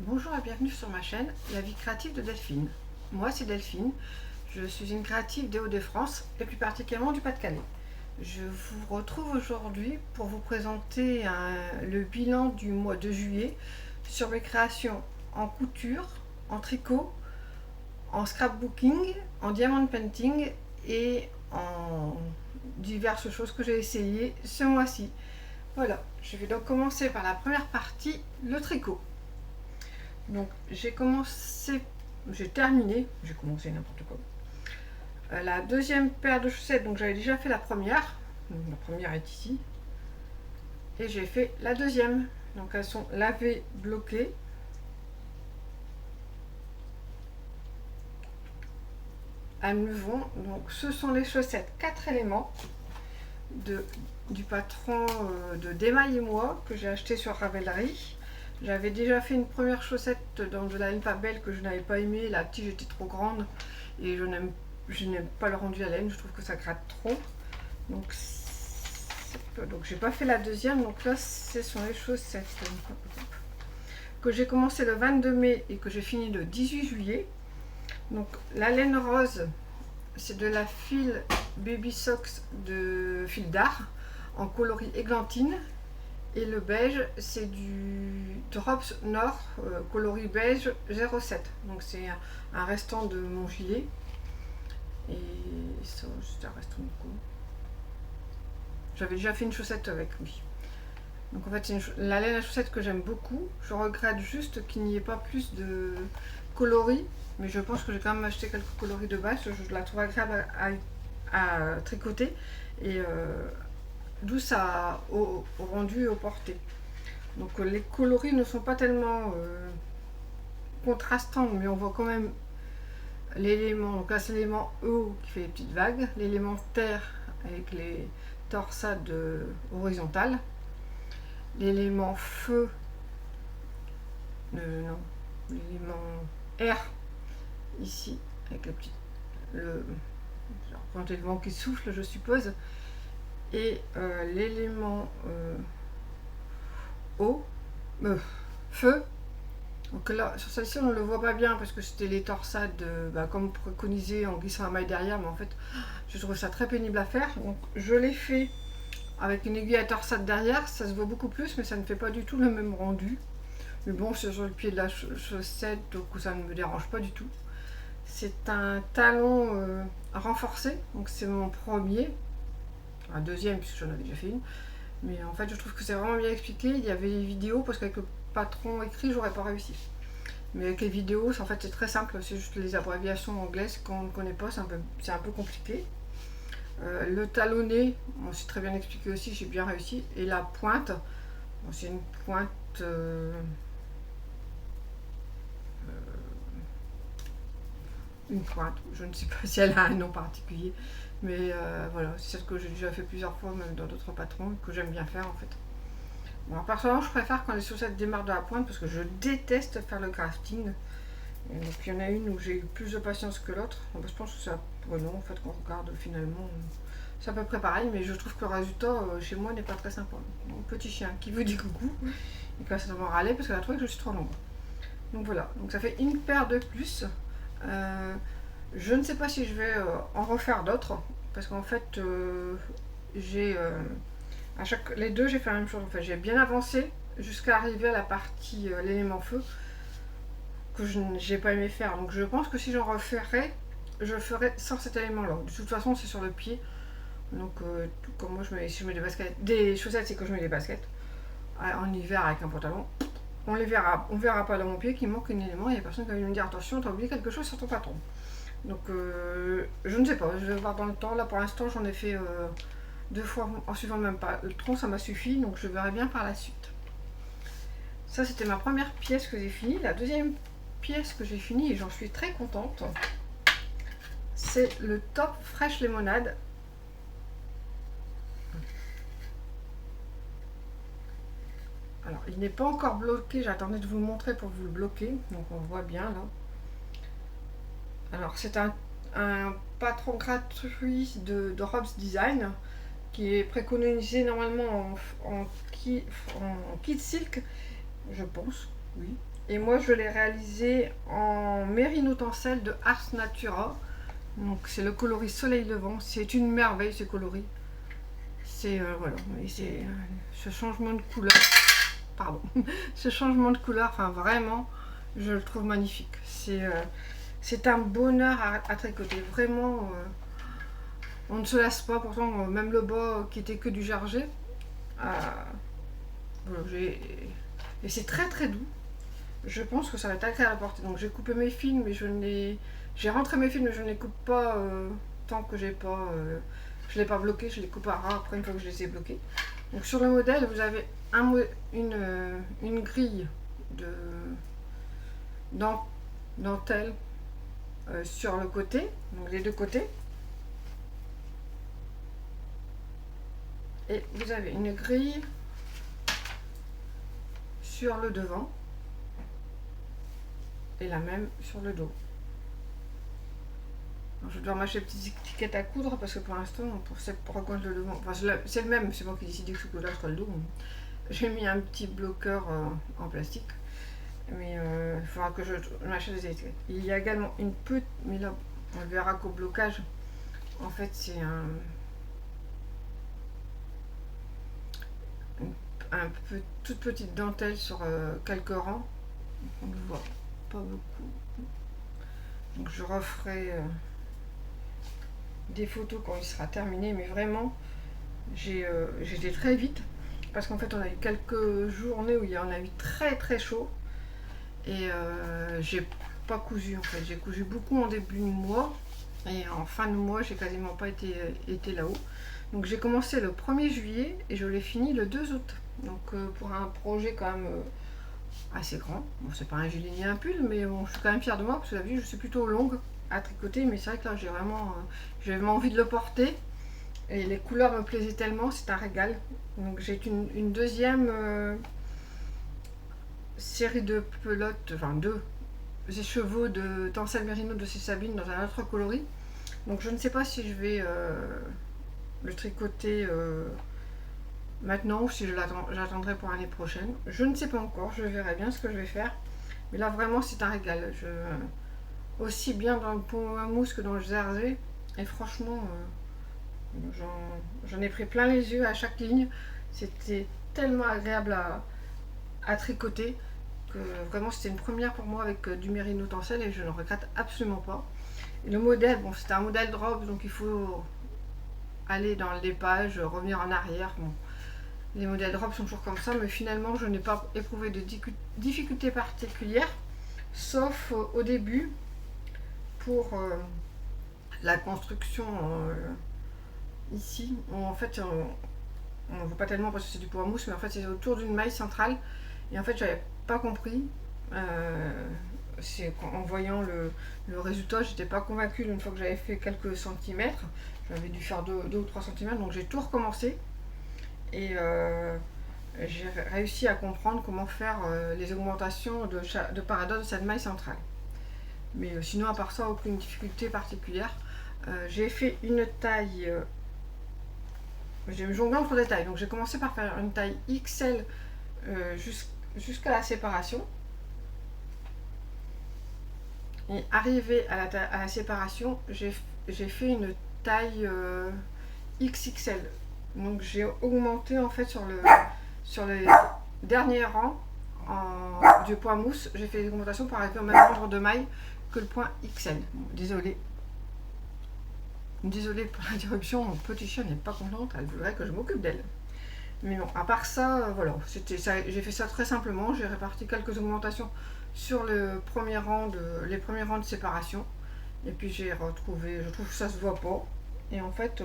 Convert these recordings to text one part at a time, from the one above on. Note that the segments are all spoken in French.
Bonjour et bienvenue sur ma chaîne La vie créative de Delphine. Moi c'est Delphine, je suis une créative des Hauts-de-France et plus particulièrement du Pas-de-Calais. Je vous retrouve aujourd'hui pour vous présenter le bilan du mois de juillet sur mes créations en couture, en tricot, en scrapbooking, en diamond painting et en diverses choses que j'ai essayées ce mois-ci. Voilà, je vais donc commencer par la première partie, le tricot. Donc j'ai terminé, j'ai commencé n'importe quoi. La deuxième paire de chaussettes, donc j'avais déjà fait la première. Donc, la première est ici. Et j'ai fait la deuxième. Donc elles sont lavées, bloquées. Elles me vont. Donc ce sont les chaussettes 4 éléments du patron de Démaille et moi que j'ai acheté sur Ravelry. J'avais déjà fait une première chaussette dans de la laine pas belle que je n'avais pas aimé. La tige était trop grande et je n'aime pas le rendu à laine. Je trouve que ça gratte trop. Donc j'ai pas fait la deuxième. Donc là, ce sont les chaussettes que j'ai commencé le 22 mai et que j'ai fini le 18 juillet. Donc la laine rose, c'est de la file Baby Socks de fil d'art en coloris églantine. Et le beige, c'est du Drops Nord, coloris beige 07. Donc c'est un restant de mon gilet. Et ça, c'est un restant de quoi? J'avais déjà fait une chaussette avec lui. Donc en fait, c'est la laine à chaussette que j'aime beaucoup. Je regrette juste qu'il n'y ait pas plus de coloris. Mais je pense que j'ai quand même acheté quelques coloris de base. Je la trouve agréable à tricoter. Et d'où ça au rendu et au porté. Donc les coloris ne sont pas tellement contrastants, mais on voit quand même l'élément. Donc là c'est l'élément eau qui fait les petites vagues, l'élément terre avec les torsades horizontales, l'élément feu, non, l'élément air ici avec le vent qui souffle, je suppose, et l'élément eau, feu. Donc là, sur celle-ci, on ne le voit pas bien parce que c'était les torsades, comme préconisé en glissant la maille derrière, mais en fait, je trouve ça très pénible à faire. Donc, je l'ai fait avec une aiguille à torsade derrière, ça se voit beaucoup plus, mais ça ne fait pas du tout le même rendu. Mais bon, c'est sur le pied de la chaussette, donc ça ne me dérange pas du tout. C'est un talon renforcé, donc c'est mon premier, un deuxième puisque j'en avais déjà fait une. Mais en fait, je trouve que c'est vraiment bien expliqué. Il y avait les vidéos parce qu'avec le patron écrit, j'aurais pas réussi. Mais avec les vidéos, en fait, c'est très simple. C'est juste les abréviations anglaises qu'on ne connaît pas. C'est un peu compliqué. Le talonnet, bon, c'est très bien expliqué aussi. J'ai bien réussi. Et la pointe, bon, c'est une pointe. Une pointe. Je ne sais pas si elle a un nom particulier. Mais voilà, c'est celle que j'ai déjà fait plusieurs fois, même dans d'autres patrons, que j'aime bien faire en fait. Bon, personnellement, je préfère quand les chaussettes démarrent de la pointe parce que je déteste faire le crafting. Et donc, il y en a une où j'ai eu plus de patience que l'autre. Je pense que c'est non, en fait, quand on regarde finalement, c'est à peu près pareil, mais je trouve que le résultat chez moi n'est pas très sympa. Mon petit chien qui vous dit coucou, il commence à me râler parce qu'elle a trouvé que je suis trop longue. Donc voilà, donc ça fait une paire de plus. Je ne sais pas si je vais en refaire d'autres parce qu'en fait, j'ai les deux, j'ai fait la même chose. En fait, j'ai bien avancé jusqu'à arriver à la partie l'élément feu que je n'ai pas aimé faire. Donc, je pense que si j'en referais, je ferais sans cet élément-là. De toute façon, c'est sur le pied. Donc, tout comme moi, si je mets des chaussettes, c'est que je mets des baskets. En hiver, avec un pantalon, on verra pas dans mon pied qu'il manque un élément. Il y a personne qui va me dire attention, t'as oublié quelque chose sur ton patron. Donc, je ne sais pas. Je vais voir dans le temps. Là, pour l'instant, j'en ai fait 2 fois en suivant même pas le tronc, ça m'a suffi, donc je verrai bien par la suite. Ça, c'était ma première pièce que j'ai finie. La deuxième pièce que j'ai finie, et j'en suis très contente, c'est le top fraîche limonade. Alors, il n'est pas encore bloqué, j'attendais de vous le montrer pour vous le bloquer, donc on voit bien là. Alors, c'est un patron gratuit de Rob's Design qui est préconisé normalement en kit silk, je pense, oui. Et moi je l'ai réalisé en Mérino Tencel de Ars Natura. Donc c'est le coloris Soleil Levant. C'est une merveille ce coloris. C'est voilà, et c'est ce changement de couleur. Pardon, ce changement de couleur, enfin vraiment, je le trouve magnifique. C'est un bonheur à tricoter. Vraiment, on ne se lasse pas. Pourtant, même le bas qui était que du jarget, voilà, et c'est très très doux. Je pense que ça va être agréable à porter. Donc j'ai coupé mes fils, mais j'ai rentré mes fils, mais je ne les coupe pas tant que j'ai pas, je ne l'ai pas bloqué. Je les coupe après une fois que je les ai bloqués. Donc sur le modèle, vous avez une grille de dentelle sur le côté, donc les deux côtés. Et vous avez une grille sur le devant et la même sur le dos. Alors, je dois remettre les petites étiquettes à coudre parce que pour l'instant, pour recoindre le devant, enfin, c'est le même, c'est moi qui décide que là sera le dos. J'ai mis un petit bloqueur en plastique, mais il faudra que je m'achète des étiquettes. Il y a également une petite, mais là on verra qu'au blocage, en fait c'est toute petite dentelle sur quelques rangs. On ne voit pas beaucoup. Donc je referai des photos quand il sera terminé, mais vraiment j'étais très vite parce qu'en fait on a eu quelques journées où on a eu très très chaud et j'ai pas cousu en fait. J'ai cousu beaucoup en début de mois et en fin de mois j'ai quasiment pas été là-haut. Donc j'ai commencé le 1er juillet et je l'ai fini le 2 août. Donc pour un projet quand même assez grand. Bon, c'est pas un gilet ni un pull, mais bon, je suis quand même fière de moi parce que vous avez vu, je suis plutôt longue à tricoter, mais c'est vrai que là j'ai vraiment envie de le porter et les couleurs me plaisaient tellement, c'est un régal. Donc j'ai une deuxième série de pelotes, enfin deux écheveaux de Tencel Mérino de chez Sabine dans un autre coloris. Donc je ne sais pas si je vais le tricoter maintenant ou si j'attendrai pour l'année prochaine. Je ne sais pas encore, je verrai bien ce que je vais faire. Mais là vraiment c'est un régal. Aussi bien dans le pot à mousse que dans le jersey. Et franchement, j'en ai pris plein les yeux à chaque ligne. C'était tellement agréable à tricoter que vraiment c'était une première pour moi avec du Mérino Tencel et je ne regrette absolument pas. Et le modèle, bon c'était un modèle drop donc il faut aller dans le dépage, revenir en arrière. Bon, les modèles drop sont toujours comme ça, mais finalement je n'ai pas éprouvé de difficultés particulières, sauf au début pour la construction ici. En fait, on ne voit pas tellement parce que c'est du pot à mousse, mais en fait c'est autour d'une maille centrale. Et en fait j'avais pas compris. En voyant le résultat, j'étais pas convaincue une fois que j'avais fait quelques centimètres. J'avais dû faire 2 ou 3 centimètres, donc j'ai tout recommencé. Et j'ai réussi à comprendre comment faire les augmentations de part et d'autre de cette maille centrale. Mais sinon, à part ça, aucune difficulté particulière. J'ai fait une taille... j'ai jonglé entre des tailles. Donc j'ai commencé par faire une taille XL jusqu'à la séparation. Et arrivé à la séparation, j'ai fait une taille XXL. Donc j'ai augmenté en fait sur les derniers rangs du point mousse. J'ai fait des augmentations pour arriver au même nombre de mailles que le point XL. Bon, désolée pour l'interruption, mon petit chien n'est pas contente, elle voudrait que je m'occupe d'elle. Mais bon, à part ça, voilà, j'ai fait ça très simplement. J'ai réparti quelques augmentations sur les premiers rangs de séparation. Et puis j'ai retrouvé, je trouve que ça se voit pas. Et en fait,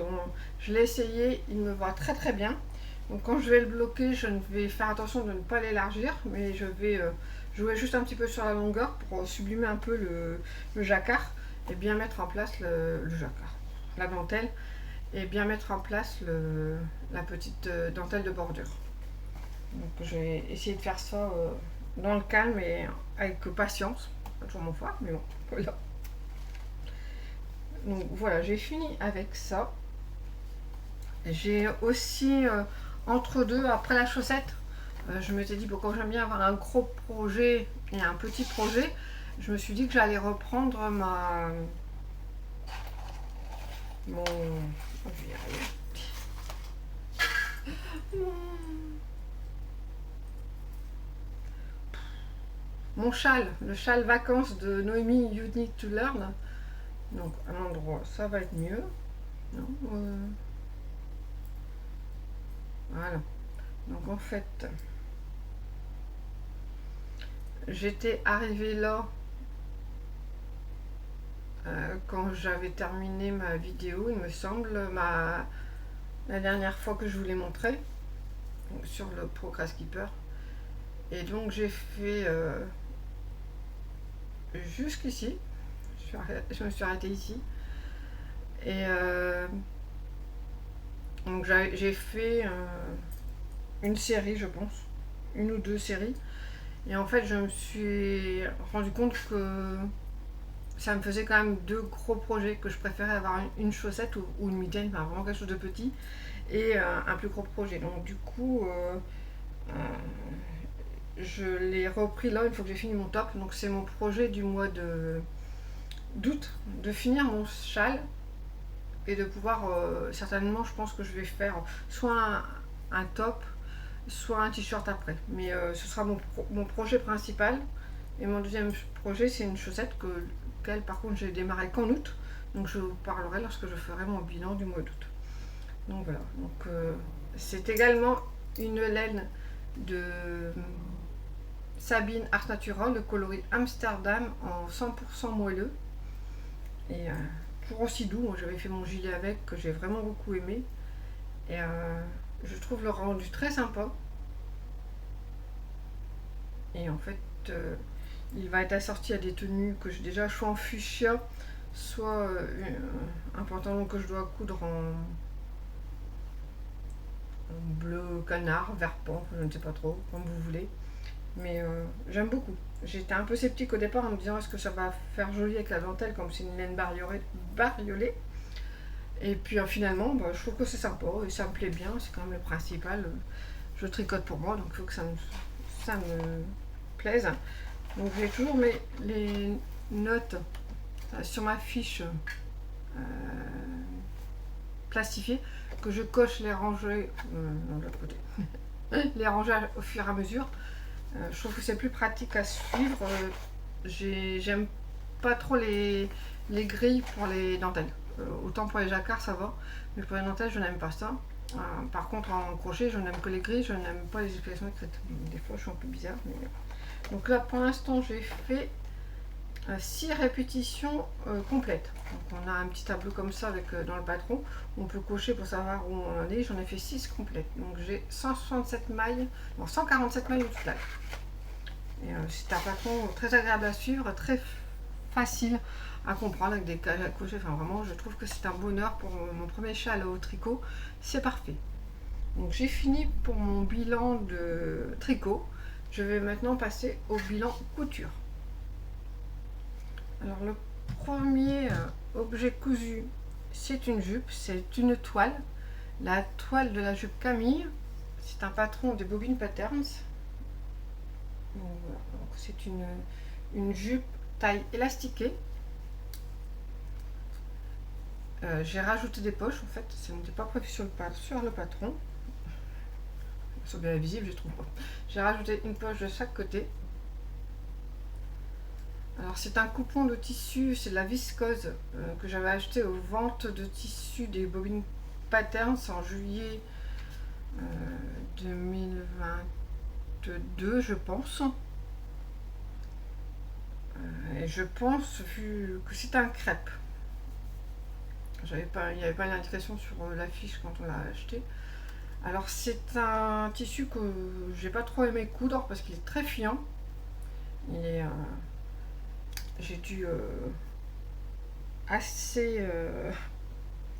je l'ai essayé, il me va très très bien. Donc quand je vais le bloquer, je vais faire attention de ne pas l'élargir, mais je vais jouer juste un petit peu sur la longueur pour sublimer un peu le jacquard et bien mettre en place le jacquard, la dentelle, et bien mettre en place la petite dentelle de bordure. Donc je vais essayer de faire ça dans le calme et avec patience. Pas toujours mon fort, mais bon, voilà. Donc voilà, j'ai fini avec ça. J'ai aussi entre deux, après la chaussette, Je m'étais dit, bon, quand j'aime bien avoir un gros projet et un petit projet, je me suis dit que j'allais reprendre mon... oh, je vais y arriver. Mon châle, le châle vacances de Noémie You Need to Learn. Donc à l'endroit, ça va être mieux. Non, voilà. Donc en fait, j'étais arrivée là quand j'avais terminé ma vidéo, il me semble, la dernière fois que je vous l'ai montré, sur le Progress Keeper. Et donc j'ai fait jusqu'ici. Je me suis arrêtée ici. Et donc j'ai fait une série, je pense. Une ou deux séries. Et en fait, je me suis rendu compte que ça me faisait quand même deux gros projets, que je préférais avoir une chaussette ou une mitaine, enfin vraiment quelque chose de petit, et un plus gros projet. Donc du coup, je l'ai repris là une fois que j'ai fini mon top. Donc c'est mon projet du mois d'août, de finir mon châle et de pouvoir, certainement, je pense que je vais faire soit un top, soit un t-shirt après. Mais ce sera mon projet principal. Et mon deuxième projet, c'est une chaussette qu'elle, par contre, j'ai démarré qu'en août. Donc je vous parlerai lorsque je ferai mon bilan du mois d'août. Donc voilà. Donc c'est également une laine de Sabine Art Natural, le coloris Amsterdam en 100% moelleux. Et toujours aussi doux. Moi j'avais fait mon gilet avec, que j'ai vraiment beaucoup aimé. Et je trouve le rendu très sympa. Et en fait, il va être assorti à des tenues que j'ai déjà, soit en fuchsia, soit un pantalon que je dois coudre en bleu canard, vert pan, je ne sais pas trop, comme vous voulez. Mais j'aime beaucoup. J'étais un peu sceptique au départ en me disant est-ce que ça va faire joli avec la dentelle comme c'est une laine bariolée. Et puis finalement, je trouve que c'est sympa et ça me plaît bien, c'est quand même le principal. Je tricote pour moi, donc il faut que ça me plaise. Donc j'ai toujours les notes sur ma fiche plastifiée, que je coche les rangées, non, de l'autre côté, les ranger au fur et à mesure. Je trouve que c'est plus pratique à suivre. J'aime pas trop les grilles pour les dentelles. Autant pour les jacquards ça va, mais pour les dentelles je n'aime pas ça. Par contre en crochet je n'aime que les grilles, je n'aime pas les explications écrites. Des fois je suis un peu bizarre. Mais... donc là pour l'instant j'ai fait 6 répétitions complètes. Donc on a un petit tableau comme ça avec dans le patron, on peut cocher pour savoir où on en est. J'en ai fait 6 complètes. Donc j'ai 167 mailles, non 147 mailles au total. Et c'est un patron très agréable à suivre, très facile à comprendre avec des cages à cocher. Enfin vraiment, je trouve que c'est un bonheur pour mon premier châle au tricot. C'est parfait. Donc j'ai fini pour mon bilan de tricot. Je vais maintenant passer au bilan couture. Alors le premier objet cousu, c'est une jupe, c'est une toile. La toile de la jupe Camille, c'est un patron de Bobine Patterns. Donc, voilà. C'est une jupe taille élastiquée. J'ai rajouté des poches en fait, ça n'était pas prévu sur le patron. Elles sont bien visibles, je trouve pas. J'ai rajouté une poche de chaque côté. Alors c'est un coupon de tissu, c'est de la viscose que j'avais acheté aux ventes de tissu des Bobine Patterns en juillet 2022 je pense. Et je pense vu que c'est un crêpe. Il n'y avait pas l'indication sur l'affiche quand on l'a acheté. Alors c'est un tissu que j'ai pas trop aimé coudre parce qu'il est très fiant. J'ai dû assez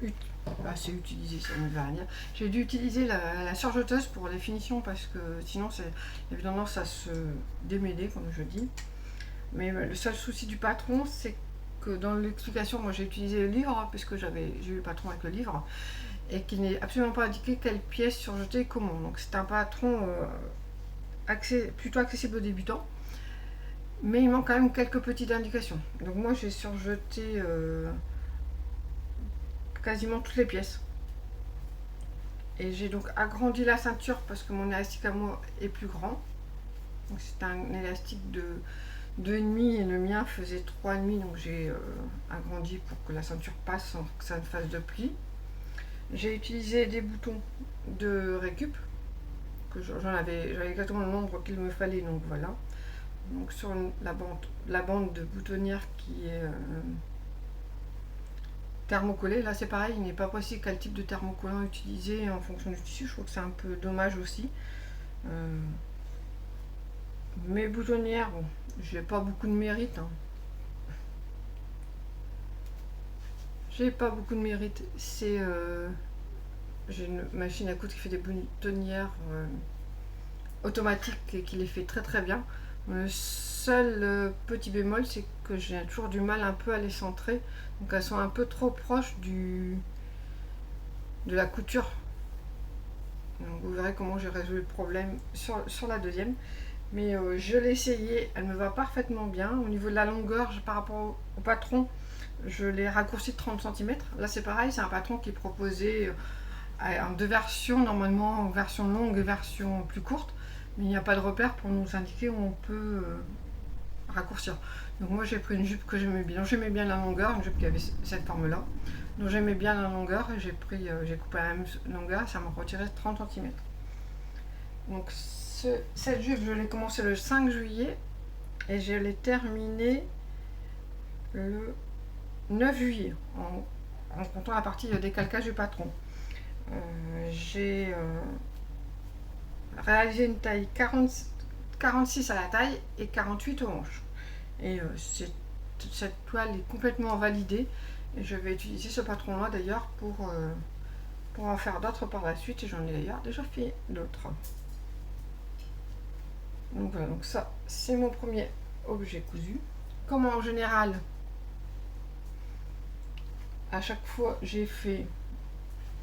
utiliser, ça ne veut rien dire. J'ai dû utiliser la surjeteuse pour les finitions parce que sinon il y avait tendance à se démêler comme je dis. Mais le seul souci du patron, c'est que dans l'explication, moi j'ai utilisé le livre puisque j'ai eu le patron avec le livre et qu'il n'est absolument pas indiqué quelle pièce surjeter et comment. Donc c'est un patron plutôt accessible aux débutants. Mais il manque quand même quelques petites indications. Donc moi j'ai surjeté quasiment toutes les pièces. Et j'ai donc agrandi la ceinture parce que mon élastique à moi est plus grand. Donc c'est un élastique de 2,5 et le mien faisait 3,5, donc j'ai agrandi pour que la ceinture passe sans que ça ne fasse de plis. J'ai utilisé des boutons de récup, que j'avais exactement le nombre qu'il me fallait, donc voilà. Donc sur la bande de boutonnière qui est thermocollée, là c'est pareil, il n'est pas précis quel type de thermocollant utiliser en fonction du tissu, je trouve que c'est un peu dommage aussi. Mes boutonnières, bon, j'ai pas beaucoup de mérite. J'ai pas beaucoup de mérite. J'ai une machine à coudre qui fait des boutonnières automatiques et qui les fait très très bien. Le seul petit bémol, c'est que j'ai toujours du mal un peu à les centrer. Donc elles sont un peu trop proches de la couture. Donc vous verrez comment j'ai résolu le problème sur la deuxième. Mais je l'ai essayé, elle me va parfaitement bien. Au niveau de la longueur, par rapport au patron, je l'ai raccourci de 30 cm. Là c'est pareil, c'est un patron qui est proposé en deux versions, normalement version longue et version plus courte. Mais il n'y a pas de repère pour nous indiquer où on peut raccourcir. Donc moi j'ai pris une jupe que j'aimais bien. J'aimais bien la longueur, une jupe qui avait cette forme là. Donc j'aimais bien la longueur et j'ai coupé la même longueur, ça m'a retiré 30 cm. Donc cette jupe, je l'ai commencé le 5 juillet et je l'ai terminée le 9 juillet en comptant la partie de décalcage du patron. J'ai réalisé une taille 46 à la taille et 48 aux manches. Et cette toile est complètement validée et je vais utiliser ce patron là d'ailleurs pour en faire d'autres par la suite, et j'en ai d'ailleurs déjà fait d'autres. Donc voilà, donc ça c'est mon premier objet cousu. Comme en général, à chaque fois j'ai fait...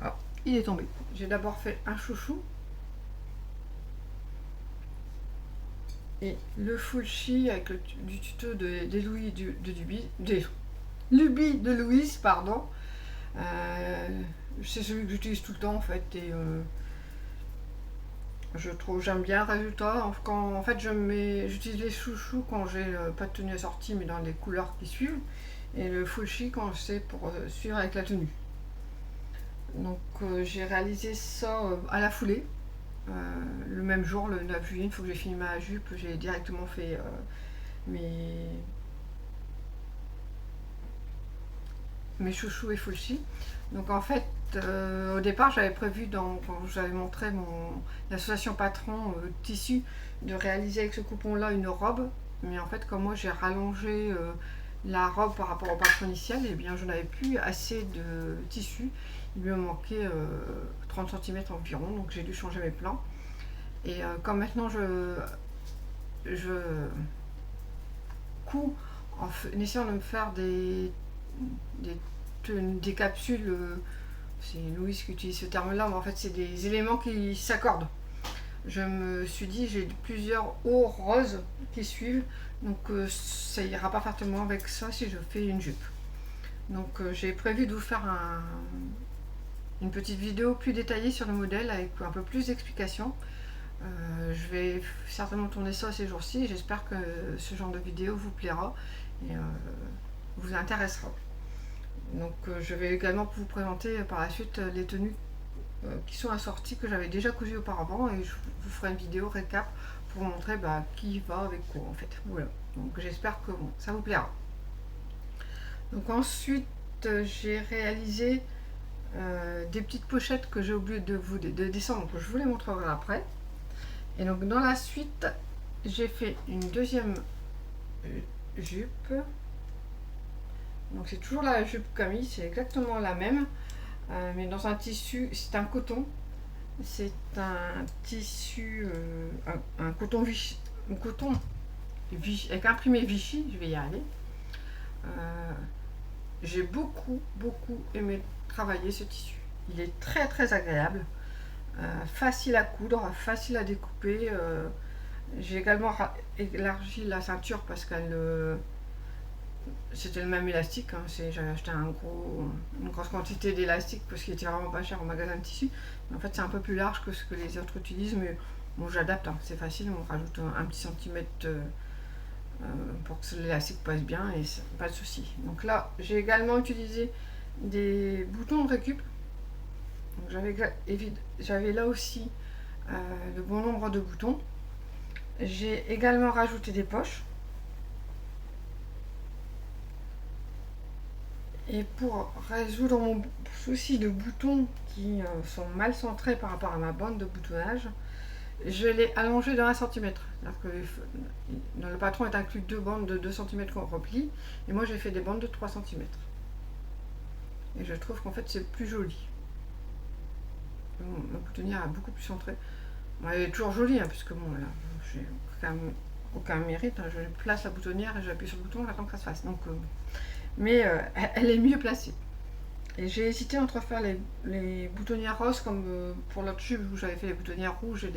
Ah, il est tombé. J'ai d'abord fait un chouchou. Et le full-chi avec du tuto des Lubies de Louise, pardon. C'est celui que j'utilise tout le temps en fait. Et j'aime bien le résultat. En fait, j'utilise les chouchous quand j'ai pas de tenue assortie, mais dans les couleurs qui suivent. Et le full-chi quand c'est pour suivre avec la tenue. Donc j'ai réalisé ça à la foulée. Le même jour, le 9 juillet, une fois que j'ai fini ma jupe, j'ai directement fait mes chouchous et full-chi. Donc en fait, au départ, j'avais prévu, quand j'avais montré l'association patron tissu, de réaliser avec ce coupon-là une robe. Mais en fait, comme moi j'ai rallongé la robe par rapport au patron initial, et bien je n'avais plus assez de tissu. Il me manquait 30 cm environ, donc j'ai dû changer mes plans. Et comme maintenant je couds en essayant de me faire des capsules, c'est Louise qui utilise ce terme là, mais en fait c'est des éléments qui s'accordent. Je me suis dit, j'ai plusieurs hauts roses qui suivent, donc ça ira pas parfaitement avec ça si je fais une jupe. Donc j'ai prévu de vous faire une petite vidéo plus détaillée sur le modèle avec un peu plus d'explications. Je vais certainement tourner ça ces jours-ci. J'espère que ce genre de vidéo vous plaira et vous intéressera. Donc je vais également vous présenter par la suite les tenues qui sont assorties que j'avais déjà cousues auparavant, et je vous ferai une vidéo récap pour vous montrer qui va avec quoi en fait. Voilà. Donc j'espère que ça vous plaira. Donc ensuite j'ai réalisé des petites pochettes que j'ai oublié de descendre, donc je vous les montrerai après. Et donc dans la suite, j'ai fait une deuxième jupe. Donc c'est toujours la jupe Camille, c'est exactement la même, mais dans un tissu, c'est un coton. C'est un tissu, un coton Vichy, avec imprimé Vichy, je vais y aller. J'ai beaucoup aimé travailler ce tissu. Il est très agréable, facile à coudre, facile à découper. J'ai également élargi la ceinture parce qu'elle c'était le même élastique. Hein, j'avais acheté une grosse quantité d'élastique parce qu'il était vraiment pas cher au magasin de tissu. Mais en fait, c'est un peu plus large que ce que les autres utilisent, mais bon, j'adapte. Hein, c'est facile, on rajoute un petit centimètre pour que l'élastique passe bien et pas de souci. Donc là, j'ai également utilisé des boutons de récup. J'avais là aussi le bon nombre de boutons. J'ai également rajouté des poches. Et pour résoudre mon souci de boutons qui sont mal centrés par rapport à ma bande de boutonnage, je l'ai allongé de 1 cm. Dans le patron est inclus deux bandes de 2 cm qu'on replie, et moi j'ai fait des bandes de 3 cm. Et je trouve qu'en fait c'est plus joli. Ma boutonnière est beaucoup plus centrée. Bon, elle est toujours jolie, hein, puisque bon, là, j'ai aucun mérite. Hein, je place la boutonnière et j'appuie sur le bouton, j'attends que ça se fasse. Donc, mais elle est mieux placée. Et j'ai hésité entre faire les boutonnières roses comme pour l'autre tube où j'avais fait les boutonnières rouges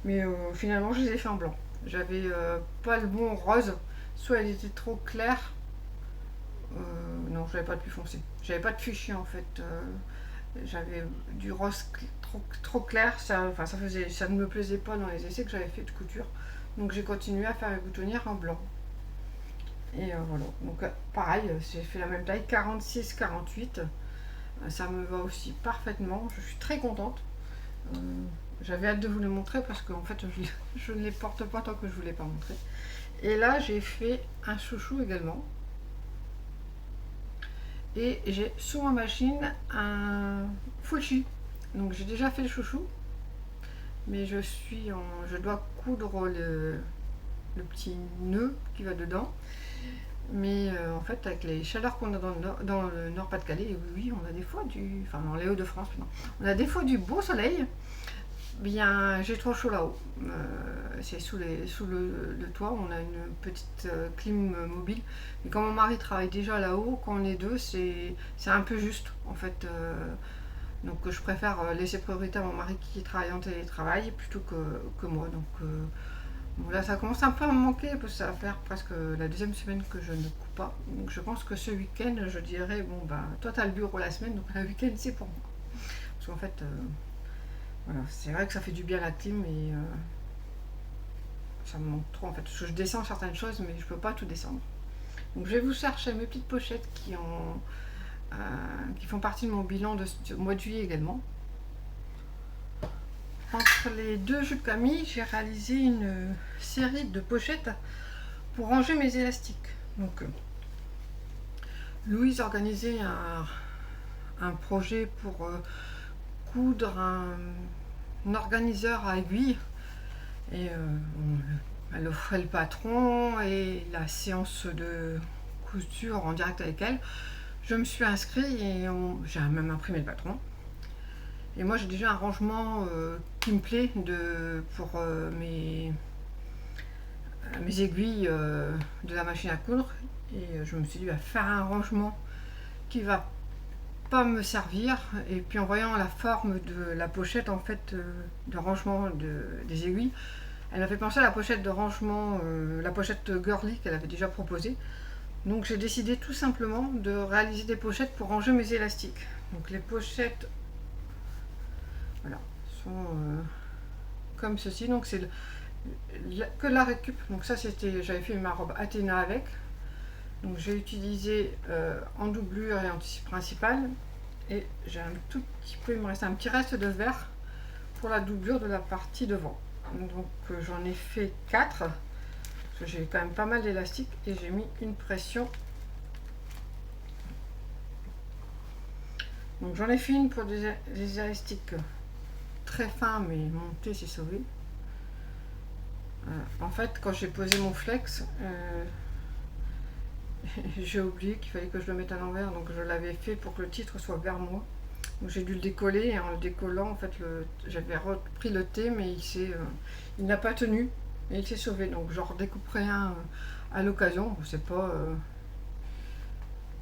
mais finalement je les ai fait en blanc. J'avais pas le bon rose, soit elle était trop claire, non j'avais pas de plus foncé. J'avais pas de fichier en fait. J'avais du rose trop clair, ça ne me plaisait pas dans les essais que j'avais fait de couture. Donc j'ai continué à faire les boutonnières en blanc. Et voilà, donc pareil, j'ai fait la même taille, 46-48. Ça me va aussi parfaitement, je suis très contente. J'avais hâte de vous les montrer parce qu'en fait je ne les porte pas tant que je ne vous l'ai pas montré. Et là j'ai fait un chouchou également. Et j'ai sur ma machine un fuchi. Donc j'ai déjà fait le chouchou, mais je dois coudre le petit nœud qui va dedans. Mais en fait, avec les chaleurs qu'on a dans le Nord-Pas-de-Calais, oui, on a des fois enfin dans les Hauts-de-France, on a des fois du beau soleil. Bien, j'ai trop chaud là-haut. C'est sous le toit, on a une petite clim mobile. Mais quand mon mari travaille déjà là-haut, quand on est deux, c'est un peu juste en fait. Donc je préfère laisser priorité à mon mari qui travaille en télétravail plutôt que moi. Donc bon, là ça commence un peu à me manquer parce que ça va faire presque la deuxième semaine que je ne coupe pas. Donc je pense que ce week-end je dirais bon bah toi t'as le bureau la semaine donc le week-end c'est pour moi. Parce qu'en fait voilà, c'est vrai que ça fait du bien la clim et ça me manque trop en fait. Parce que je descends certaines choses mais je peux pas tout descendre. Donc je vais vous chercher mes petites pochettes qui font partie de mon bilan de mois de juillet également. Entre les deux jupes Camille, j'ai réalisé une série de pochettes pour ranger mes élastiques. Donc, Louise organisait un projet pour coudre un organiseur à aiguille. Et elle offrait le patron et la séance de couture en direct avec elle. Je me suis inscrite et j'ai même imprimé le patron. Et moi j'ai déjà un rangement qui me plaît pour mes aiguilles de la machine à coudre. Et je me suis dit faire un rangement qui va pas me servir. Et puis en voyant la forme de la pochette en fait de rangement des aiguilles, elle m'a fait penser à la pochette de rangement, la pochette girly qu'elle avait déjà proposée. Donc j'ai décidé tout simplement de réaliser des pochettes pour ranger mes élastiques. Donc les pochettes voilà, sont comme ceci. Donc c'est que la récup. Donc ça j'avais fait ma robe Athéna avec. Donc j'ai utilisé en doublure et en tissu principal. Et j'ai un tout petit peu, il me reste un petit reste de verre pour la doublure de la partie devant. Donc j'en ai fait 4. Parce que j'ai quand même pas mal d'élastique et j'ai mis une pression. Donc j'en ai fait une pour des élastiques très fins mais montés c'est sauvé. En fait quand j'ai posé mon flex j'ai oublié qu'il fallait que je le mette à l'envers, donc je l'avais fait pour que le titre soit vers moi. Donc j'ai dû le décoller et en le décollant en fait j'avais repris le T mais il n'a pas tenu et il s'est sauvé. Donc j'en redécouperai un à l'occasion, c'est pas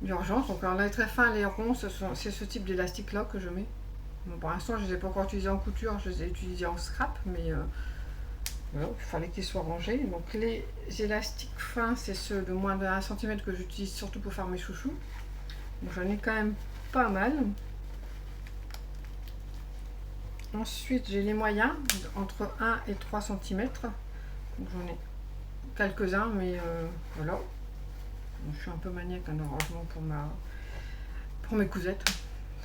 d'urgence. Donc alors là est très fin, les ronds, c'est ce type d'élastique là que je mets. Bon, pour l'instant je ne les ai pas encore utilisés en couture, je les ai utilisés en scrap, mais voilà, il fallait qu'ils soient rangés. Donc les élastiques fins, c'est ceux de moins de 1 cm que j'utilise surtout pour faire mes chouchous. Donc j'en ai quand même pas mal. Ensuite, j'ai les moyens, entre 1 et 3 cm. Donc j'en ai quelques-uns, mais voilà. Donc, je suis un peu maniaque en rangement pour mes cousettes,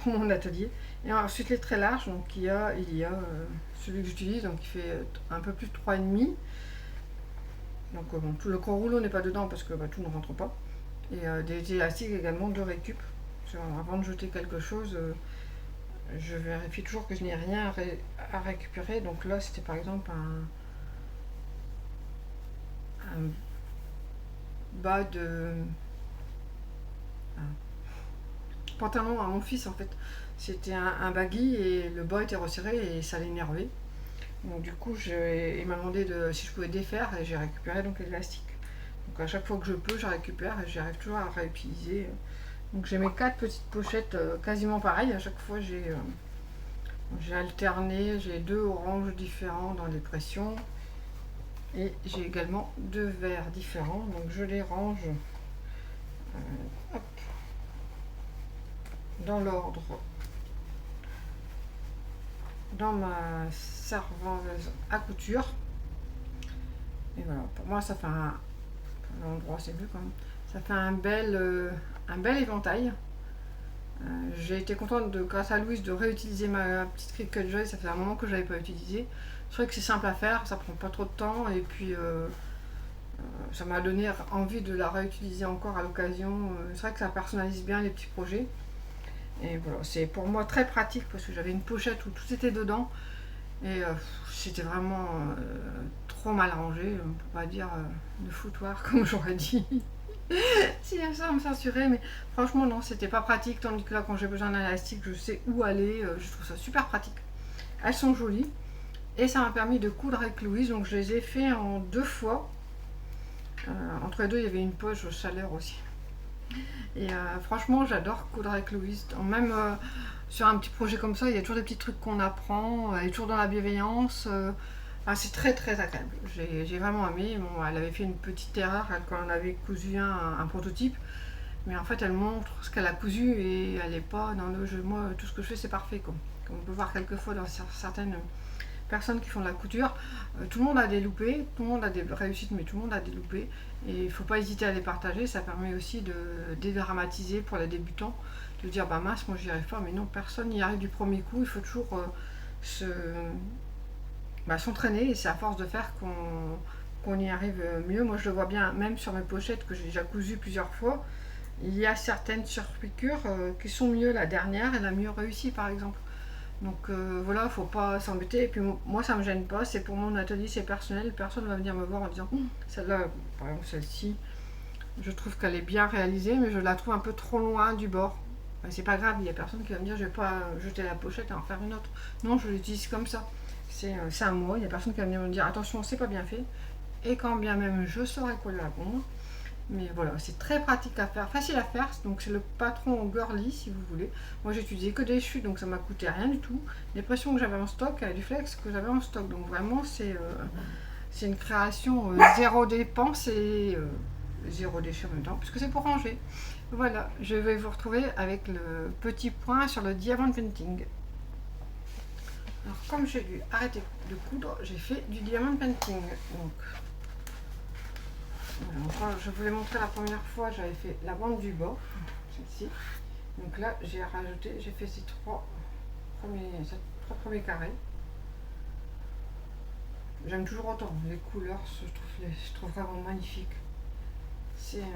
pour mon atelier. Et ensuite les très larges, donc il y a celui que j'utilise, donc il fait un peu plus de 3,5. Donc bon, tout le corps rouleau n'est pas dedans parce que tout ne rentre pas. Et des élastiques également de récup. Avant de jeter quelque chose, je vérifie toujours que je n'ai rien à récupérer. Donc là, c'était par exemple un bas de pantalon à mon fils en fait. C'était un baggy et le bas était resserré et ça l'énervait. Donc du coup, il m'a demandé si je pouvais défaire et j'ai récupéré donc l'élastique. Donc à chaque fois que je peux, je récupère et j'arrive toujours à réutiliser. Donc j'ai mes 4 petites pochettes quasiment pareilles. À chaque fois, j'ai alterné, j'ai 2 oranges différents dans les pressions. Et j'ai également 2 verts différents. Donc je les range hop, dans l'ordre dans ma serveuse à couture. Et voilà, pour moi ça fait l'endroit c'est mieux quand même. Ça fait un bel éventail. J'ai été contente grâce à Louise de réutiliser ma petite Cricut Joy. Ça fait un moment que je l'avais pas utilisée. C'est vrai que c'est simple à faire, ça prend pas trop de temps et puis ça m'a donné envie de la réutiliser encore à l'occasion. C'est vrai que ça personnalise bien les petits projets. Et voilà, c'est pour moi très pratique parce que j'avais une pochette où tout était dedans et c'était vraiment trop mal rangé, on peut pas dire de foutoir comme j'aurais dit. Si ça me censurait, mais franchement non, c'était pas pratique, tandis que là quand j'ai besoin d'un élastique, je sais où aller, je trouve ça super pratique. Elles sont jolies et ça m'a permis de coudre avec Louise, donc je les ai fait en 2 fois. Entre les deux, il y avait une poche chaleur aussi. Et franchement, j'adore coudre avec Louise. Même sur un petit projet comme ça, il y a toujours des petits trucs qu'on apprend. Elle est toujours dans la bienveillance. C'est très très agréable. J'ai vraiment aimé. Bon, elle avait fait une petite erreur quand on avait cousu un prototype. Mais en fait, elle montre ce qu'elle a cousu et elle n'est pas dans le jeu. Moi, tout ce que je fais, c'est parfait. Comme on peut voir quelquefois dans certaines personnes qui font de la couture, tout le monde a des loupés, tout le monde a des réussites, mais tout le monde a des loupés. Et il ne faut pas hésiter à les partager, ça permet aussi de dédramatiser pour les débutants, de dire bah mince, moi j'y arrive pas, mais non, personne n'y arrive du premier coup, il faut toujours s'entraîner et c'est à force de faire qu'on y arrive mieux. Moi je le vois bien, même sur mes pochettes que j'ai déjà cousues plusieurs fois, il y a certaines surpiqûres qui sont mieux, la dernière elle a mieux réussi par exemple. Donc voilà, faut pas s'embêter. Et puis moi, ça me gêne pas. C'est pour mon atelier, c'est personnel. Personne va venir me voir en disant celle-là, par exemple celle-ci, je trouve qu'elle est bien réalisée, mais je la trouve un peu trop loin du bord. C'est pas grave, il y a personne qui va me dire je vais pas jeter la pochette et en faire une autre. Non, je l'utilise comme ça. C'est à moi. Il y a personne qui va venir me dire attention, c'est pas bien fait. Et quand bien même je saurais quoi lui répondre. Mais voilà, c'est très pratique à faire, facile à faire. Donc c'est le patron girly si vous voulez. Moi j'ai utilisé que des chutes, donc ça m'a coûté rien du tout. Les pressions que j'avais en stock, du flex que j'avais en stock. Donc vraiment c'est une création zéro dépense et zéro déchet en même temps, puisque c'est pour ranger. Voilà, je vais vous retrouver avec le petit point sur le diamond painting. Alors comme j'ai dû arrêter de coudre, j'ai fait du diamond painting. Donc voilà, je vous l'ai montré la première fois, j'avais fait la bande du bas, celle-ci. Donc là, j'ai rajouté, j'ai fait ces trois premiers carrés. J'aime toujours autant les couleurs, je trouve vraiment magnifique. C'est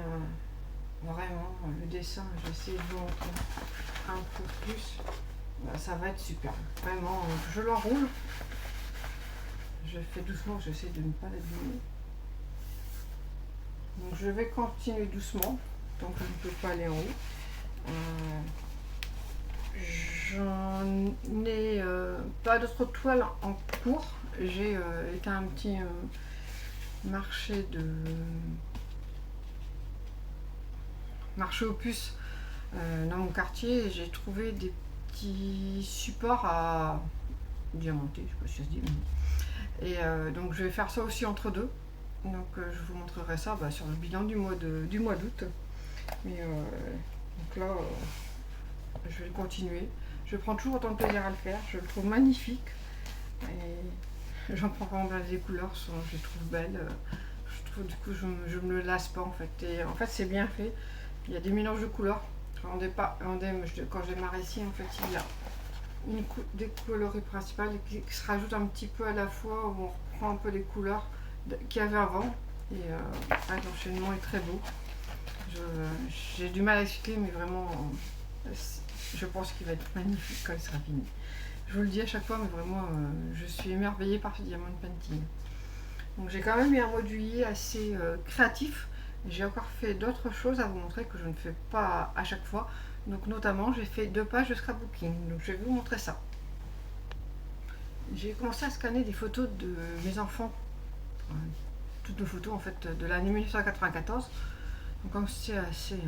vraiment le dessin, j'essaie de vous montrer un peu plus. Ça va être super. Vraiment, je l'enroule. Je fais doucement, j'essaie de ne pas l'abîmer. Donc je vais continuer doucement, tant que je ne peux pas aller en haut. J'en ai pas d'autres toiles en cours. J'ai été à un petit marché aux puces dans mon quartier et j'ai trouvé des petits supports à diamanter, je sais pas si ça se dit. Et donc je vais faire ça aussi entre deux. Donc je vous montrerai ça sur le bilan du mois d'août. Mais donc là, je vais continuer. Je prends toujours autant de plaisir à le faire. Je le trouve magnifique. Et j'en prends vraiment bien. Les couleurs je les trouve belles. Je trouve, du coup, je me le lasse pas en fait. Et en fait, c'est bien fait. Il y a des mélanges de couleurs. Quand je démarre ici, en fait, il y a des coloris principales qui se rajoutent un petit peu à la fois, où on reprend un peu les couleurs qu'il y avait avant. Et l'enchaînement est très beau. J'ai du mal à expliquer, mais vraiment, je pense qu'il va être magnifique quand il sera fini. Je vous le dis à chaque fois, mais vraiment, je suis émerveillée par ce diamant painting. Donc j'ai quand même eu un mois de juillet assez créatif. J'ai encore fait d'autres choses à vous montrer que je ne fais pas à chaque fois. Donc notamment, j'ai fait 2 pages de scrapbooking. Donc je vais vous montrer ça. J'ai commencé à scanner des photos de mes enfants. Toutes nos photos en fait de l'année 1994. Donc comme c'est assez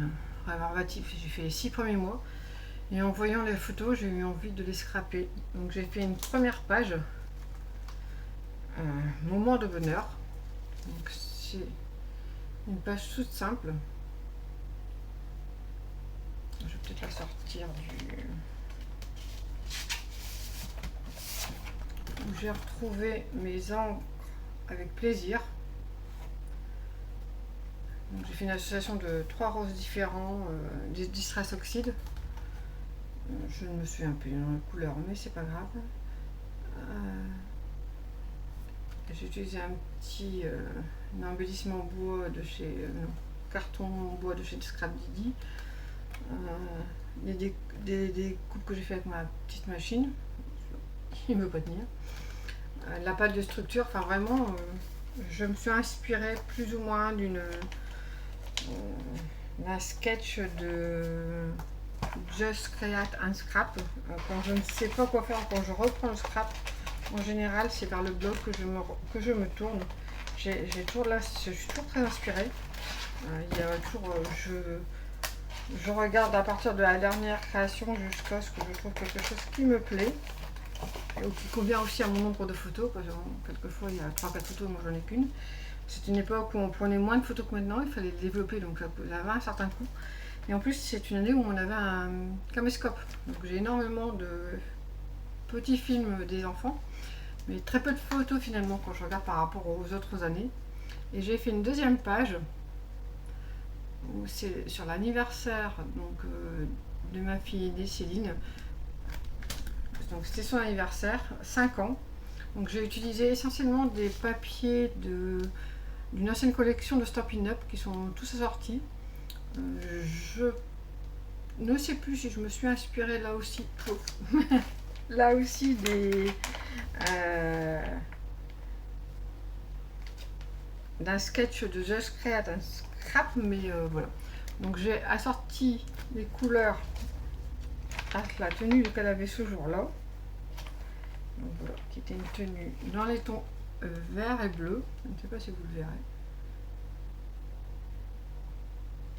rébarbatif, j'ai fait les 6 premiers mois. Et en voyant les photos, j'ai eu envie de les scraper. Donc j'ai fait une première page. Moment de bonheur. Donc c'est une page toute simple. Je vais peut-être la sortir où j'ai retrouvé mes encres avec plaisir. J'ai fait une association de 3 roses différents, des Distress Oxide. Je ne me souviens plus dans la couleur, mais c'est pas grave. J'ai utilisé un petit embellissement bois de chez carton bois de chez Scrap Didi. Il y a des coupes que j'ai fait avec ma petite machine. Il ne veut pas tenir. La pâte de structure, enfin vraiment, je me suis inspirée plus ou moins d'un sketch de Just Create un Scrap. Quand je ne sais pas quoi faire, quand je reprends le scrap, en général, c'est vers le blog que je me tourne. Je suis toujours très inspirée. Il y a toujours, je regarde à partir de la dernière création jusqu'à ce que je trouve quelque chose qui me plaît et qui convient aussi à mon nombre de photos. Parce que quelquefois, il y a 3-4 photos, moi j'en ai qu'une. C'est une époque où on prenait moins de photos que maintenant, il fallait les développer, donc ça avait un certain coût. Et en plus, c'est une année où on avait un caméscope. Donc j'ai énormément de petits films des enfants, mais très peu de photos finalement quand je regarde par rapport aux autres années. Et j'ai fait une deuxième page où c'est sur l'anniversaire de ma fille aînée Céline. Donc c'était son anniversaire, 5 ans. Donc j'ai utilisé essentiellement des papiers d'une ancienne collection de Stampin' Up qui sont tous assortis. Je ne sais plus si je me suis inspirée là aussi là aussi d'un sketch de Just Create un Scrap, mais voilà. Donc j'ai assorti les couleurs à la tenue qu'elle avait ce jour-là. Donc voilà, qui était une tenue dans les tons vert et bleu. Je ne sais pas si vous le verrez.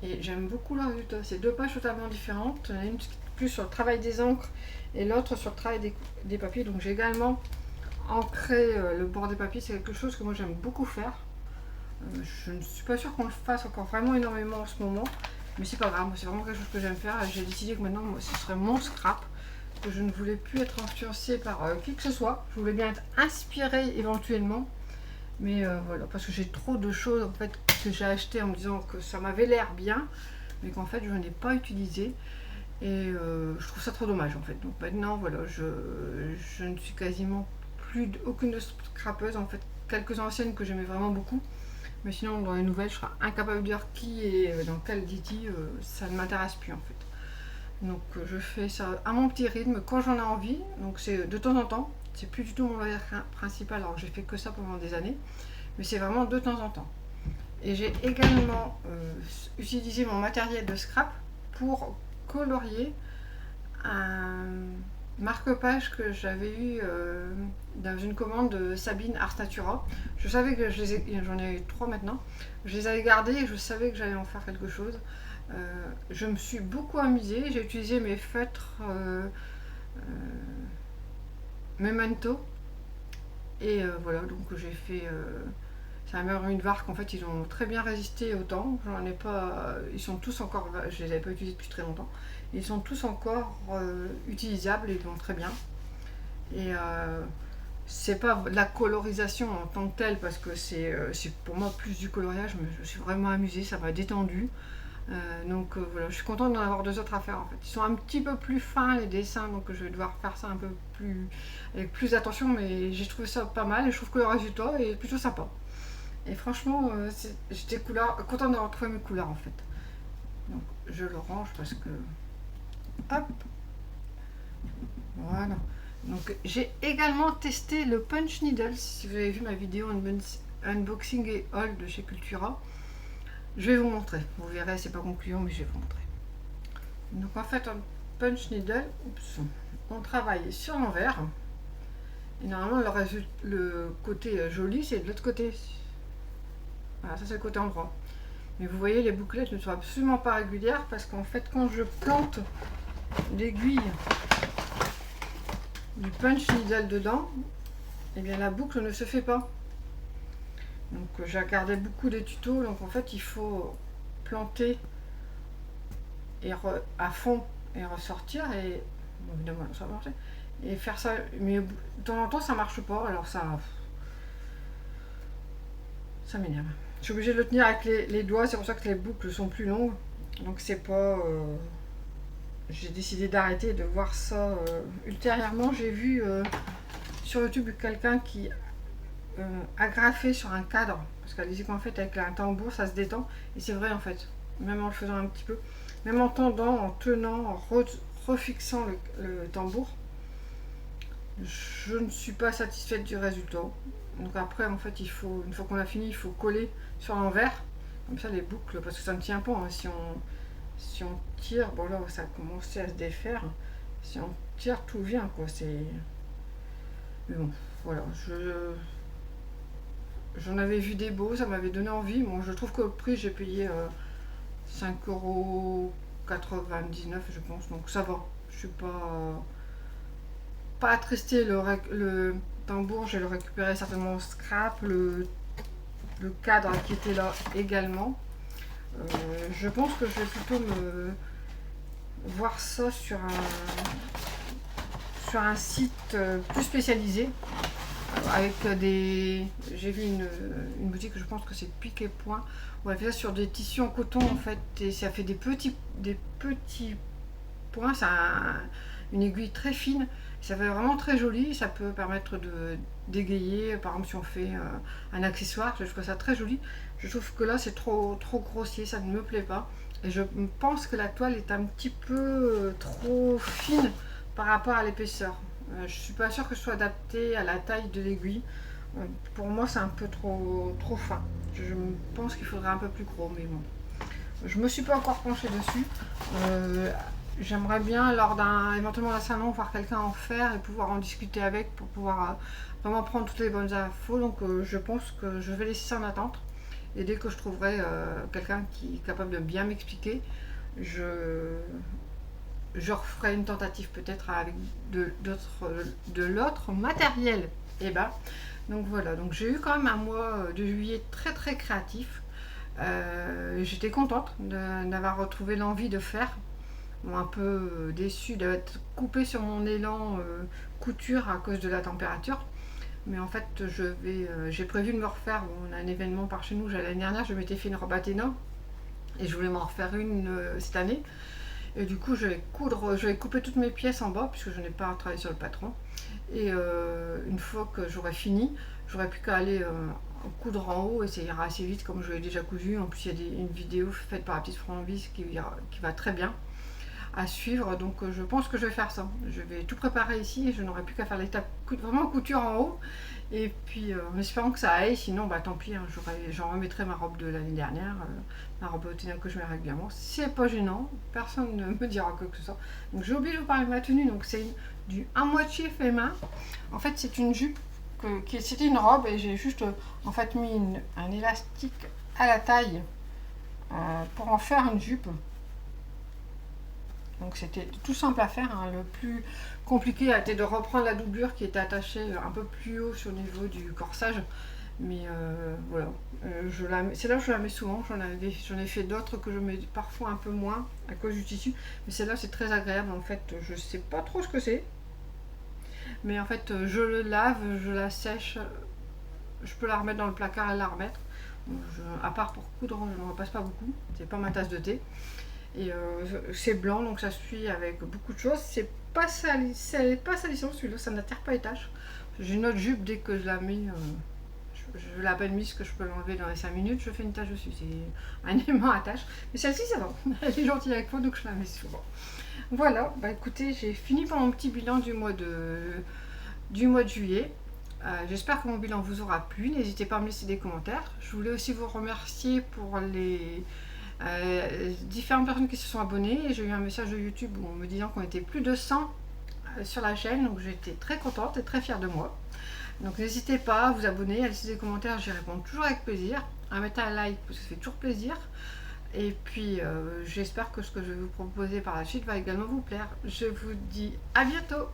Et j'aime beaucoup le résultat. C'est 2 pages totalement différentes. Une plus sur le travail des encres et l'autre sur le travail des papiers. Donc j'ai également ancré le bord des papiers. C'est quelque chose que moi j'aime beaucoup faire. Je ne suis pas sûre qu'on le fasse encore vraiment énormément en ce moment. Mais c'est pas grave, c'est vraiment quelque chose que j'aime faire. J'ai décidé que maintenant ce serait mon scrap. Que je ne voulais plus être influencée par qui que ce soit. Je voulais bien être inspirée éventuellement. Mais voilà, parce que j'ai trop de choses en fait que j'ai achetées en me disant que ça m'avait l'air bien, mais qu'en fait je n'ai pas utilisé. Et je trouve ça trop dommage en fait. Donc maintenant voilà, je ne suis quasiment plus aucune scrapeuse en fait. Quelques anciennes que j'aimais vraiment beaucoup. Mais sinon dans les nouvelles je serais incapable de dire qui et dans quel Didi, ça ne m'intéresse plus en fait. Donc je fais ça à mon petit rythme quand j'en ai envie. Donc c'est de temps en temps. C'est plus du tout mon loisir principal, alors que j'ai fait que ça pendant des années. Mais c'est vraiment de temps en temps. Et j'ai également utilisé mon matériel de scrap pour colorier un marque-page que j'avais eu dans une commande de Sabine Ars Natura. Je savais que j'en ai eu 3 maintenant. Je les avais gardés et je savais que j'allais en faire quelque chose. Je me suis beaucoup amusée. J'ai utilisé mes feutres Memento Et voilà, donc j'ai fait... c'est un Merino Vark, en fait ils ont très bien résisté au temps. J'en ai pas... Ils sont tous encore... Je les avais pas utilisés depuis très longtemps. Ils sont tous encore utilisables et ils vont très bien. Et c'est pas la colorisation en tant que telle, parce que c'est pour moi plus du coloriage, mais je me suis vraiment amusée, ça m'a détendu. Donc voilà, je suis contente d'en avoir deux autres à faire en fait. Ils sont un petit peu plus fins les dessins, donc je vais devoir faire ça un peu plus avec plus d'attention, mais j'ai trouvé ça pas mal et je trouve que le résultat est plutôt sympa. Et franchement, j'étais contente d'avoir trouvé mes couleurs en fait. Donc je le range parce que... Hop, voilà. Donc j'ai également testé le Punch Needle. Si vous avez vu ma vidéo unboxing et haul de chez Cultura, je vais vous montrer. Vous verrez, c'est pas concluant, mais je vais vous montrer. Donc en fait, un Punch Needle, on travaille sur l'envers. Et normalement, le côté joli, c'est de l'autre côté. Voilà, ça c'est le côté endroit. Mais vous voyez, les bouclettes ne sont absolument pas régulières parce qu'en fait, quand je plante l'aiguille du Punch Needle dedans, et bien la boucle ne se fait pas. Donc j'ai regardé beaucoup de tutos, donc en fait il faut planter à fond et ressortir, et bon, évidemment ça va marcher, et faire ça, mais de temps en temps ça marche pas, alors ça m'énerve. Je suis obligée de le tenir avec les doigts, c'est pour ça que les boucles sont plus longues, donc c'est pas... j'ai décidé d'arrêter de voir ça. Ultérieurement, j'ai vu sur YouTube quelqu'un qui agrafé sur un cadre, parce qu'elle disait qu'en fait avec un tambour ça se détend, et c'est vrai en fait, même en le faisant un petit peu, même en tendant, en tenant, en refixant le tambour, je ne suis pas satisfaite du résultat. Donc après en fait il faut, une fois qu'on a fini, il faut coller sur l'envers, comme ça les boucles, parce que ça ne tient pas hein, si on tire, bon là ça a commencé à se défaire, si on tire tout vient quoi, c'est... Mais bon, voilà, j'en avais vu des beaux, ça m'avait donné envie. Bon, je trouve que le prix, j'ai payé 5,99 € je pense, donc ça va. Je suis pas attristée. Le tambour, je vais le récupérer certainement au scrap. Le cadre qui était là également. Je pense que je vais plutôt me voir ça sur un site plus spécialisé. Avec des... J'ai vu une boutique, je pense que c'est Piquet Point, où elle fait ça sur des tissus en coton en fait, et ça fait des petits points, c'est une aiguille très fine, ça fait vraiment très joli, ça peut permettre de d'égayer, par exemple si on fait un accessoire, je trouve ça très joli. Je trouve que là c'est trop grossier, ça ne me plaît pas, et je pense que la toile est un petit peu trop fine par rapport à l'épaisseur. Je suis pas sûre que ce soit adapté à la taille de l'aiguille. Pour moi, c'est un peu trop fin. Je pense qu'il faudrait un peu plus gros, mais bon. Je me suis pas encore penchée dessus. J'aimerais bien, lors éventuellement d'un salon, voir quelqu'un en faire et pouvoir en discuter avec pour pouvoir vraiment prendre toutes les bonnes infos. Donc, je pense que je vais laisser ça en attente. Et dès que je trouverai quelqu'un qui est capable de bien m'expliquer, je referai une tentative peut-être avec de l'autre matériel. Et ben, donc voilà, donc j'ai eu quand même un mois de juillet très créatif. J'étais contente d'avoir retrouvé l'envie de faire. Bon, un peu déçue d'être coupée sur mon élan couture à cause de la température. Mais en fait, j'ai prévu de me refaire. Bon, on a un événement par chez nous. L'année dernière, je m'étais fait une robe Athéna et je voulais m'en refaire une cette année. Et du coup, je vais couper toutes mes pièces en bas puisque je n'ai pas travaillé sur le patron. Et une fois que j'aurai fini, j'aurai plus qu'à aller coudre en haut et ça ira assez vite comme je l'ai déjà cousu. En plus, il y a une vidéo faite par la petite Franvise qui va très bien à suivre. Donc, je pense que je vais faire ça. Je vais tout préparer ici et je n'aurai plus qu'à faire l'étape vraiment couture en haut. Et puis, en espérant que ça aille, sinon, bah tant pis, hein, j'en remettrai ma robe de l'année dernière, ma robe Othéna que je mets régulièrement. C'est pas gênant, personne ne me dira quoi que ce soit. Donc, j'ai oublié de vous parler de ma tenue, donc c'est du à moitié fait main. En fait, c'est une jupe, c'était une robe et j'ai juste en fait mis un élastique à la taille pour en faire une jupe. Donc c'était tout simple à faire, hein. Le plus compliqué a été de reprendre la doublure qui était attachée un peu plus haut sur le niveau du corsage. Mais voilà, c'est là où je la mets souvent. J'en ai fait d'autres que je mets parfois un peu moins à cause du tissu. Mais celle-là c'est très agréable en fait. Je sais pas trop ce que c'est. Mais en fait je le lave, je la sèche. Je peux la remettre dans le placard et la remettre. À part pour coudre, je ne repasse pas beaucoup. C'est pas ma tasse de thé. Et c'est blanc, donc ça suit avec beaucoup de choses. C'est pas salissant celui-là, ça n'attire pas les taches. J'ai une autre jupe, dès que je la mets, je l'ai à peine mise que je peux l'enlever dans les 5 minutes, je fais une tache dessus. C'est un aimant à tache. Mais celle-ci, ça va. Elle est gentille avec moi, donc je la mets souvent. Voilà, bah écoutez, j'ai fini pour mon petit bilan du mois de juillet. J'espère que mon bilan vous aura plu. N'hésitez pas à me laisser des commentaires. Je voulais aussi vous remercier pour les différentes personnes qui se sont abonnées. J'ai eu un message de YouTube me disant qu'on était plus de 100 sur la chaîne, donc j'étais très contente et très fière de moi. Donc n'hésitez pas à vous abonner, à laisser des commentaires, j'y réponds toujours avec plaisir, à mettre un like parce que ça fait toujours plaisir. Et puis j'espère que ce que je vais vous proposer par la suite va également vous plaire. Je vous dis à bientôt.